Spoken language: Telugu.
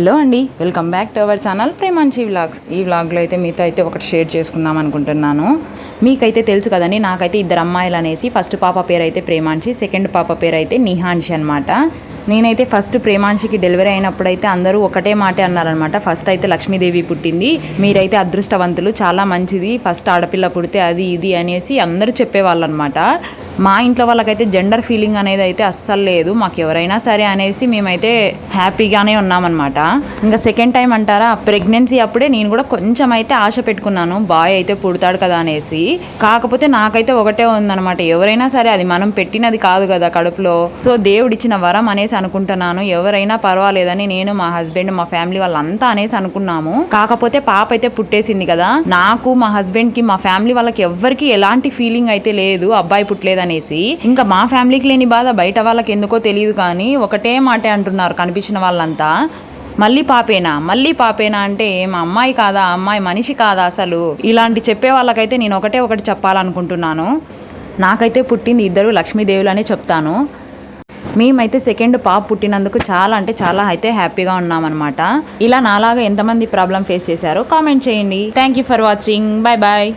హలో అండి, welcome back to our channel Premanchi vlogs. ఈ వ్లాగ్లో అయితే మీతో అయితే ఒకటి షేర్ చేసుకుందాం అనుకుంటున్నాను. మీకైతే తెలుసు కదండి, నాకైతే ఇద్దరు అమ్మాయిలు అనేసి. ఫస్ట్ పాప పేరు అయితే ప్రేమాంచి, సెకండ్ పాప పేరు అయితే నిహాన్షి అనమాట. నేనైతే ఫస్ట్ ప్రేమాంశికి డెలివరీ అయినప్పుడైతే అందరూ ఒకటే మాటే అన్నారనమాట. ఫస్ట్ అయితే లక్ష్మీదేవి పుట్టింది, మీరైతే అదృష్టవంతులు, చాలా మంచిది, ఫస్ట్ ఆడపిల్ల పుడితే అది ఇది అనేసి అందరూ చెప్పేవాళ్ళు అనమాట. మా ఇంట్లో వాళ్ళకైతే జెండర్ ఫీలింగ్ అనేది అయితే అస్సలు లేదు, మాకు ఎవరైనా సరే అనేసి మేమైతే హ్యాపీగానే ఉన్నామన్నమాట. ఇంకా సెకండ్ టైం అంటారా, ప్రెగ్నెన్సీ అప్పుడే నేను కూడా కొంచెం అయితే ఆశ పెట్టుకున్నాను, బాయ్ అయితే పుడతాడు కదా అనేసి. కాకపోతే నాకైతే ఒకటే ఉందన్నమాట, ఎవరైనా సరే అది మనం పెట్టినది కాదు కదా కడుపులో, సో దేవుడిచ్చిన వరం అనేసి అనుకుంటున్నాను. ఎవరైనా పర్వాలేదని నేను, మా హస్బెండ్, మా ఫ్యామిలీ వాళ్ళంతా అనేసి అనుకున్నాము. కాకపోతే పాప అయితే పుట్టేసింది కదా, నాకు, మా హస్బెండ్ కి, మా ఫ్యామిలీ వాళ్ళకి ఎవ్వరికి ఎలాంటి ఫీలింగ్ అయితే లేదు అబ్బాయి పుట్టలేదు అనేసి. ఇంకా మా ఫ్యామిలీకి లేని బాధ బయట వాళ్ళకి ఎందుకో తెలియదు కానీ ఒకటే మాటే అంటున్నారు కనిపించిన వాళ్ళంతా, మళ్ళీ పాపేనా అంటే మా అమ్మాయి కాదా, అమ్మాయి మనిషి కాదా అసలు, ఇలాంటి చెప్పే వాళ్ళకైతే నేను ఒకటి చెప్పాలనుకుంటున్నాను. నాకైతే పుట్టింది ఇద్దరు లక్ష్మీదేవులు అనే చెప్తాను. మేమైతే సెకండ్ పాప పుట్టినందుకు చాలా అంటే చాలా అయితే హ్యాపీగా ఉన్నామన్నమాట. ఇలా నాలాగా ఎంతమంది ప్రాబ్లం ఫేస్ చేశారో కామెంట్ చేయండి. Thank you for watching. Bye bye.